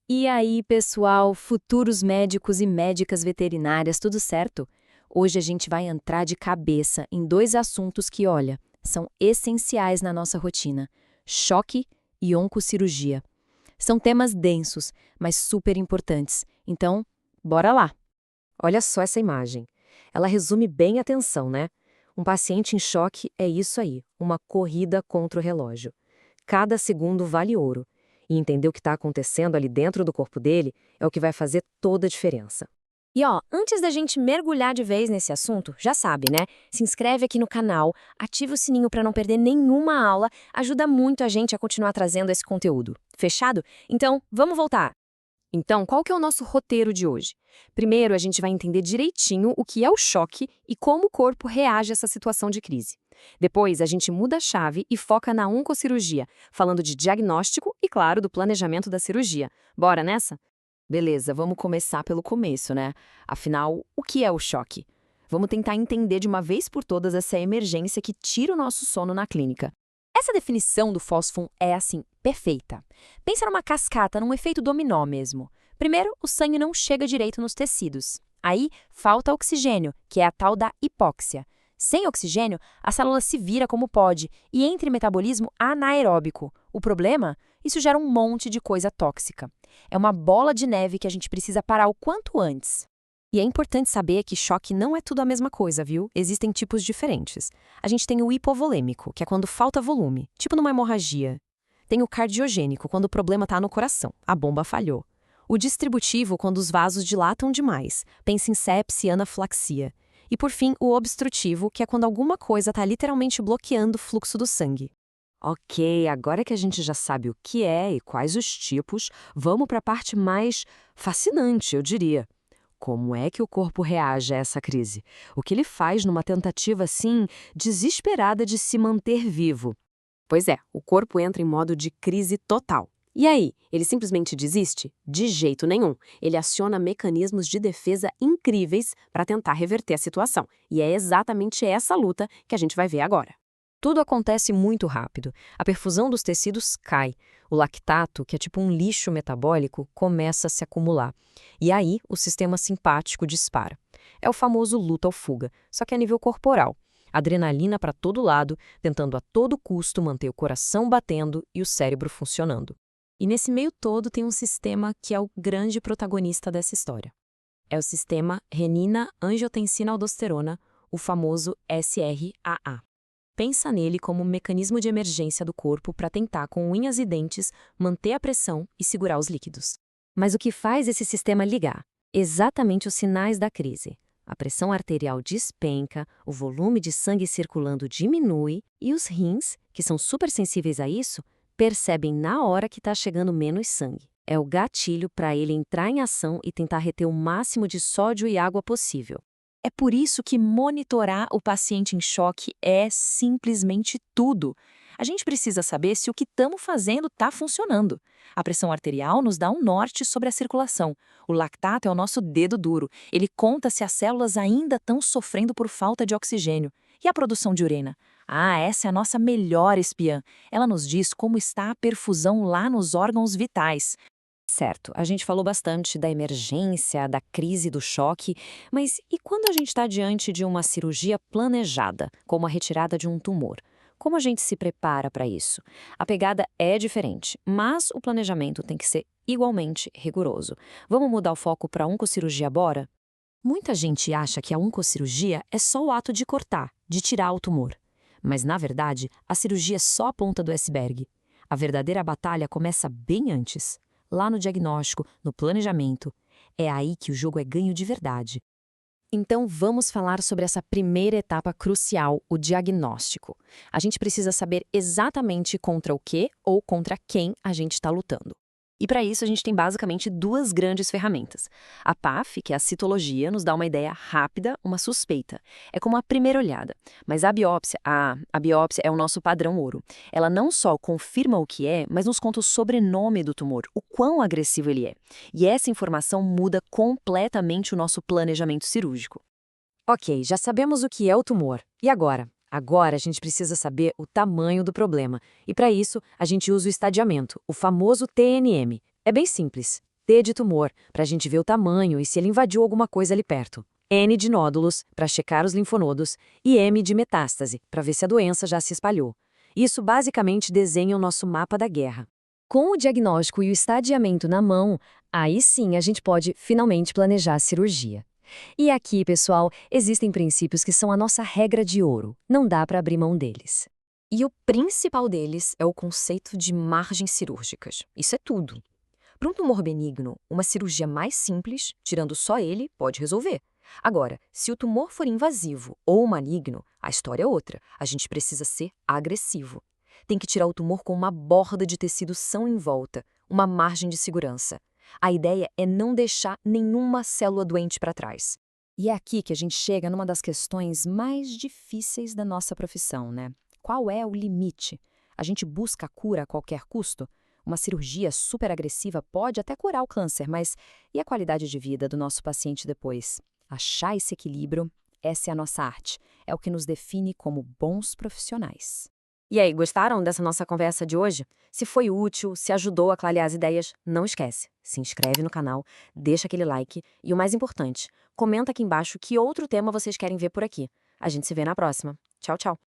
E aí, pessoal, futuros médicos e médicas veterinárias, tudo certo? Hoje a gente vai entrar de cabeça em dois assuntos que, olha, são essenciais na nossa rotina: choque e oncocirurgia. São temas densos, mas super importantes. Então, bora lá! Olha só essa imagem. Ela resume bem a tensão, né? Um paciente em choque é isso aí, uma corrida contra o relógio. Cada segundo vale ouro. E entender o que está acontecendo ali dentro do corpo dele é o que vai fazer toda a diferença. E ó, antes da gente mergulhar de vez nesse assunto, já sabe, né? Se inscreve aqui no canal, ativa o sininho para não perder nenhuma aula, ajuda muito a gente a continuar trazendo esse conteúdo. Fechado? Então, vamos voltar. Então, qual que é o nosso roteiro de hoje? Primeiro, a gente vai entender direitinho o que é o choque e como o corpo reage a essa situação de crise. Depois, a gente muda a chave e foca na oncocirurgia, falando de diagnóstico e, claro, do planejamento da cirurgia. Bora nessa? Beleza, vamos começar pelo começo, né? Afinal, o que é o choque? Vamos tentar entender de uma vez por todas essa emergência que tira o nosso sono na clínica. Essa definição do fósforo é, assim, perfeita. Pensa numa cascata, num efeito dominó mesmo. Primeiro, o sangue não chega direito nos tecidos. Aí, falta oxigênio, que é a tal da hipóxia. Sem oxigênio, a célula se vira como pode e entra em metabolismo anaeróbico. O problema? Isso gera um monte de coisa tóxica. É uma bola de neve que a gente precisa parar o quanto antes. E é importante saber que choque não é tudo a mesma coisa, viu? Existem tipos diferentes. A gente tem o hipovolêmico, que é quando falta volume, tipo numa hemorragia. Tem o cardiogênico, quando o problema está no coração, a bomba falhou. O distributivo, quando os vasos dilatam demais, pensa em sepse e anafilaxia. E por fim, o obstrutivo, que é quando alguma coisa está literalmente bloqueando o fluxo do sangue. Ok, agora que a gente já sabe o que é e quais os tipos, vamos para a parte mais fascinante, eu diria. Como é que o corpo reage a essa crise? O que ele faz numa tentativa, assim, desesperada de se manter vivo? Pois é, o corpo entra em modo de crise total. E aí, ele simplesmente desiste? De jeito nenhum. Ele aciona mecanismos de defesa incríveis para tentar reverter a situação. E é exatamente essa luta que a gente vai ver agora. Tudo acontece muito rápido. A perfusão dos tecidos cai. O lactato, que é tipo um lixo metabólico, começa a se acumular. E aí, o sistema simpático dispara. É o famoso luta ou fuga, só que a nível corporal. Adrenalina para todo lado, tentando a todo custo manter o coração batendo e o cérebro funcionando. E nesse meio todo tem um sistema que é o grande protagonista dessa história. É o sistema renina-angiotensina-aldosterona, o famoso SRAA. Pensa nele como um mecanismo de emergência do corpo para tentar, com unhas e dentes, manter a pressão e segurar os líquidos. Mas o que faz esse sistema ligar? Exatamente os sinais da crise. A pressão arterial despenca, o volume de sangue circulando diminui e os rins, que são super sensíveis a isso, percebem na hora que está chegando menos sangue. É o gatilho para ele entrar em ação e tentar reter o máximo de sódio e água possível. É por isso que monitorar o paciente em choque é simplesmente tudo. A gente precisa saber se o que estamos fazendo está funcionando. A pressão arterial nos dá um norte sobre a circulação. O lactato é o nosso dedo duro. Ele conta se as células ainda estão sofrendo por falta de oxigênio. E a produção de urina? Ah, essa é a nossa melhor espiã. Ela nos diz como está a perfusão lá nos órgãos vitais. Certo, a gente falou bastante da emergência, da crise do choque, mas e quando a gente está diante de uma cirurgia planejada, como a retirada de um tumor? Como a gente se prepara para isso? A pegada é diferente, mas o planejamento tem que ser igualmente rigoroso. Vamos mudar o foco para a oncocirurgia, bora? Muita gente acha que a oncocirurgia é só o ato de cortar, de tirar o tumor. Mas, na verdade, a cirurgia é só a ponta do iceberg. A verdadeira batalha começa bem antes. Lá no diagnóstico, no planejamento. É aí que o jogo é ganho de verdade. Então vamos falar sobre essa primeira etapa crucial, o diagnóstico. A gente precisa saber exatamente contra o que ou contra quem a gente está lutando. E para isso a gente tem basicamente duas grandes ferramentas. A PAF, que é a citologia, nos dá uma ideia rápida, uma suspeita. É como a primeira olhada. Mas a biópsia é o nosso padrão ouro. Ela não só confirma o que é, mas nos conta o sobrenome do tumor, o quão agressivo ele é. E essa informação muda completamente o nosso planejamento cirúrgico. Ok, já sabemos o que é o tumor. E agora? Agora a gente precisa saber o tamanho do problema. E para isso, a gente usa o estadiamento, o famoso TNM. É bem simples. T de tumor, para a gente ver o tamanho e se ele invadiu alguma coisa ali perto. N de nódulos, para checar os linfonodos. E M de metástase, para ver se a doença já se espalhou. Isso basicamente desenha o nosso mapa da guerra. Com o diagnóstico e o estadiamento na mão, aí sim a gente pode finalmente planejar a cirurgia. E aqui, pessoal, existem princípios que são a nossa regra de ouro. Não dá para abrir mão deles. E o principal deles é o conceito de margens cirúrgicas. Isso é tudo. Para um tumor benigno, uma cirurgia mais simples, tirando só ele, pode resolver. Agora, se o tumor for invasivo ou maligno, a história é outra. A gente precisa ser agressivo. Tem que tirar o tumor com uma borda de tecido são em volta, uma margem de segurança. A ideia é não deixar nenhuma célula doente para trás. E é aqui que a gente chega numa das questões mais difíceis da nossa profissão, né? Qual é o limite? A gente busca a cura a qualquer custo? Uma cirurgia super agressiva pode até curar o câncer, mas e a qualidade de vida do nosso paciente depois? Achar esse equilíbrio, essa é a nossa arte, é o que nos define como bons profissionais. E aí, gostaram dessa nossa conversa de hoje? Se foi útil, se ajudou a clarear as ideias, não esquece, se inscreve no canal, deixa aquele like e o mais importante, comenta aqui embaixo que outro tema vocês querem ver por aqui. A gente se vê na próxima. Tchau, tchau!